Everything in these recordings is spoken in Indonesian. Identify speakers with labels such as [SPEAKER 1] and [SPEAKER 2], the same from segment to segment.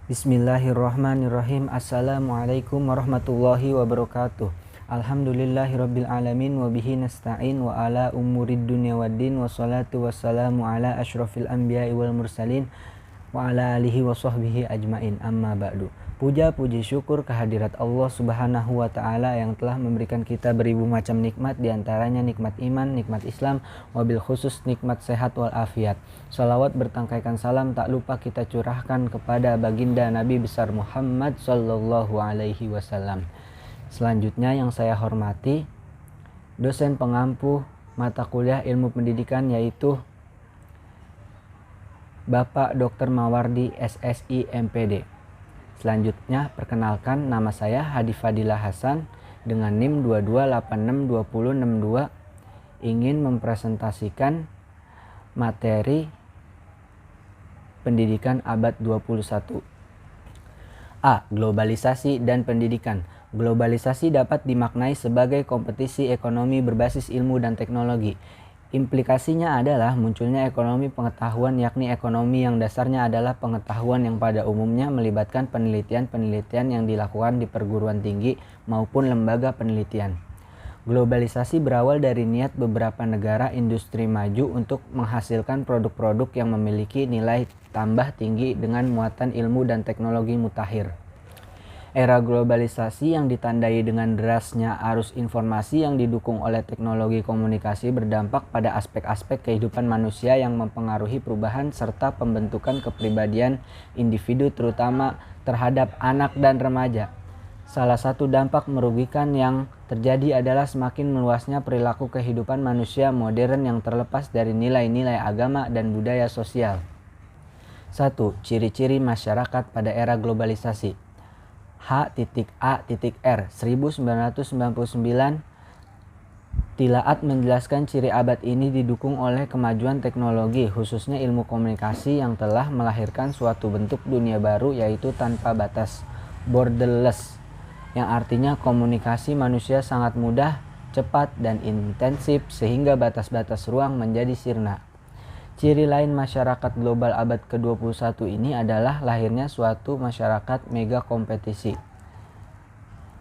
[SPEAKER 1] Bismillahirrahmanirrahim. Assalamualaikum warahmatullahi wabarakatuh. Alhamdulillahirabbil alamin wa bihi nasta'in wa ala umurid dunya waddin wassalatu wassalamu ala asyrafil anbiya'i wal mursalin wa ala alihi wa sahbihi ajmain. Amma ba'du. Puja puji syukur kehadirat Allah Subhanahu wa taala yang telah memberikan kita beribu macam nikmat, diantaranya nikmat iman, nikmat Islam, wabil khusus nikmat sehat wal afiat. Salawat bertangkaikan salam tak lupa kita curahkan kepada baginda Nabi besar Muhammad sallallahu alaihi wasallam. Selanjutnya yang saya hormati dosen pengampu mata kuliah ilmu pendidikan, yaitu Bapak Dr. Mawardi SSI MPD. Selanjutnya perkenalkan, nama saya Hadi Fadilah Hasan dengan NIM 22862062, ingin mempresentasikan materi pendidikan abad 21. A. Globalisasi dan pendidikan. Globalisasi dapat dimaknai sebagai kompetisi ekonomi berbasis ilmu dan teknologi. Implikasinya adalah munculnya ekonomi pengetahuan, yakni ekonomi yang dasarnya adalah pengetahuan yang pada umumnya melibatkan penelitian-penelitian yang dilakukan di perguruan tinggi maupun lembaga penelitian. Globalisasi berawal dari niat beberapa negara industri maju untuk menghasilkan produk-produk yang memiliki nilai tambah tinggi dengan muatan ilmu dan teknologi mutakhir. Era globalisasi yang ditandai dengan derasnya arus informasi yang didukung oleh teknologi komunikasi berdampak pada aspek-aspek kehidupan manusia yang mempengaruhi perubahan serta pembentukan kepribadian individu, terutama terhadap anak dan remaja. Salah satu dampak merugikan yang terjadi adalah semakin meluasnya perilaku kehidupan manusia modern yang terlepas dari nilai-nilai agama dan budaya sosial. 1. Ciri-ciri masyarakat pada era globalisasi. H.A.R. 1999. Tilaat menjelaskan ciri abad ini didukung oleh kemajuan teknologi, khususnya ilmu komunikasi yang telah melahirkan suatu bentuk dunia baru, yaitu tanpa batas, borderless, yang artinya komunikasi manusia sangat mudah, cepat, dan intensif sehingga batas-batas ruang menjadi sirna. Ciri lain masyarakat global abad ke-21 ini adalah lahirnya suatu masyarakat mega kompetisi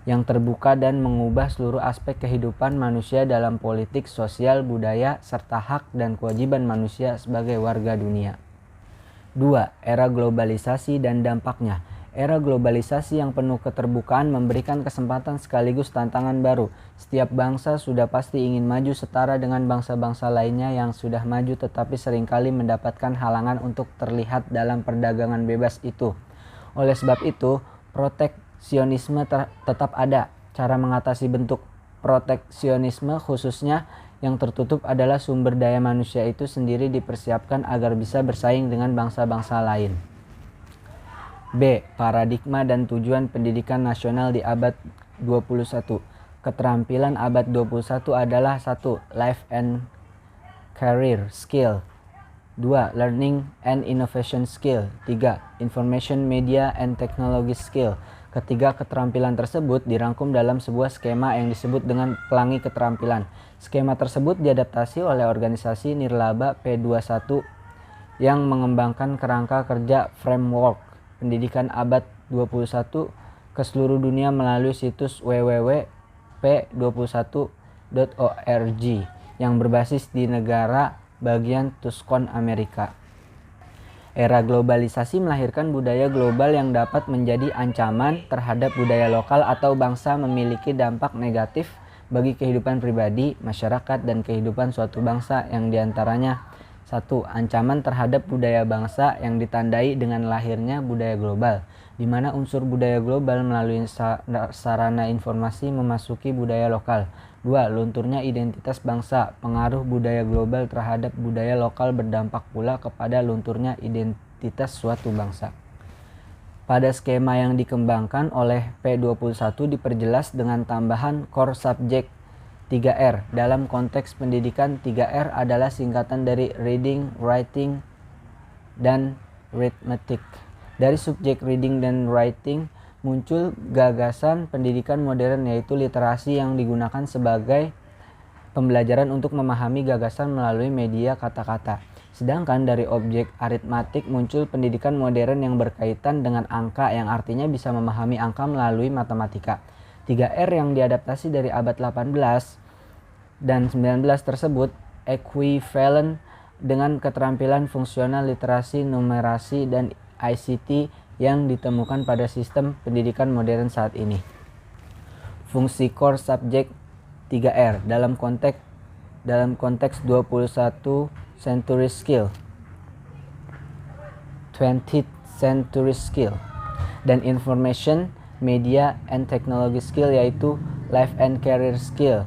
[SPEAKER 1] yang terbuka dan mengubah seluruh aspek kehidupan manusia dalam politik, sosial, budaya, serta hak dan kewajiban manusia sebagai warga dunia. 2. Era globalisasi dan dampaknya. Era globalisasi yang penuh keterbukaan memberikan kesempatan sekaligus tantangan baru. Setiap bangsa sudah pasti ingin maju setara dengan bangsa-bangsa lainnya yang sudah maju, tetapi seringkali mendapatkan halangan untuk terlihat dalam perdagangan bebas itu. Oleh sebab itu, proteksionisme tetap ada. Cara mengatasi bentuk proteksionisme khususnya yang tertutup adalah sumber daya manusia itu sendiri dipersiapkan agar bisa bersaing dengan bangsa-bangsa lain. B. Paradigma dan tujuan pendidikan nasional di abad 21. Keterampilan abad 21 adalah 1. Life and career skill. 2. Learning and innovation skill. 3. Information media and technology skill. Ketiga keterampilan tersebut dirangkum dalam sebuah skema yang disebut dengan pelangi keterampilan. Skema tersebut diadaptasi oleh organisasi Nirlaba P21 yang mengembangkan kerangka kerja framework pendidikan abad 21 ke seluruh dunia melalui situs www.p21.org yang berbasis di negara bagian Tucson, Amerika. Era globalisasi melahirkan budaya global yang dapat menjadi ancaman terhadap budaya lokal atau bangsa, memiliki dampak negatif bagi kehidupan pribadi, masyarakat, dan kehidupan suatu bangsa yang diantaranya 1. Ancaman terhadap budaya bangsa yang ditandai dengan lahirnya budaya global, di mana unsur budaya global melalui sarana informasi memasuki budaya lokal. 2. Lunturnya identitas bangsa. Pengaruh budaya global terhadap budaya lokal berdampak pula kepada lunturnya identitas suatu bangsa. Pada skema yang dikembangkan oleh P21 diperjelas dengan tambahan core subject 3R. Dalam konteks pendidikan, 3R adalah singkatan dari reading, writing, dan arithmetic. Dari subjek reading dan writing muncul gagasan pendidikan modern, yaitu literasi yang digunakan sebagai pembelajaran untuk memahami gagasan melalui media kata-kata. Sedangkan dari objek aritmatik muncul pendidikan modern yang berkaitan dengan angka, yang artinya bisa memahami angka melalui matematika. 3R yang diadaptasi dari abad 18 dan 19 tersebut equivalent dengan keterampilan fungsional, literasi, numerasi, dan ICT yang ditemukan pada sistem pendidikan modern saat ini. Fungsi core subject 3R dalam konteks 21st century skill, 20th century skill, dan information, media, and technology skill yaitu life and career skill.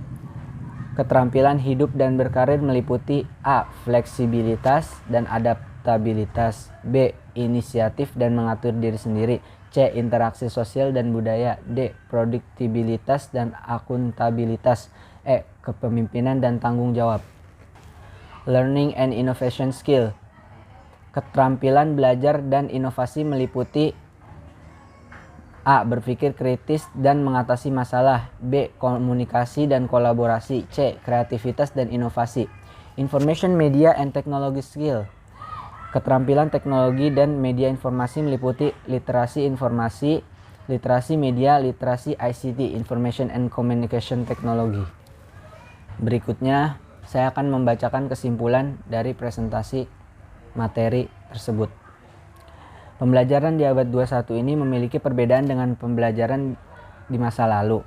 [SPEAKER 1] Keterampilan hidup dan berkarir meliputi A. Fleksibilitas dan adaptabilitas, B. Inisiatif dan mengatur diri sendiri, C. Interaksi sosial dan budaya, D. Produktivitas dan akuntabilitas, E. Kepemimpinan dan tanggung jawab. Learning and innovation skill. Keterampilan belajar dan inovasi meliputi A. Berpikir kritis dan mengatasi masalah, B. Komunikasi dan kolaborasi, C. Kreativitas dan inovasi. Information, media, and technology skill. Keterampilan teknologi dan media informasi meliputi literasi informasi, literasi media, literasi ICT, Information and Communication Technology. Berikutnya, saya akan membacakan kesimpulan dari presentasi materi tersebut. Pembelajaran di abad 21 ini memiliki perbedaan dengan pembelajaran di masa lalu.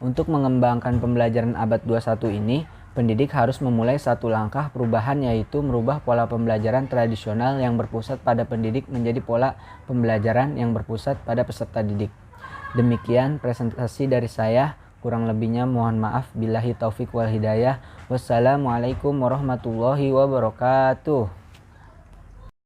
[SPEAKER 1] Untuk mengembangkan pembelajaran abad 21 ini, pendidik harus memulai satu langkah perubahan, yaitu merubah pola pembelajaran tradisional yang berpusat pada pendidik menjadi pola pembelajaran yang berpusat pada peserta didik. Demikian presentasi dari saya, kurang lebihnya mohon maaf. Billahi taufik wal hidayah. Wassalamualaikum warahmatullahi wabarakatuh.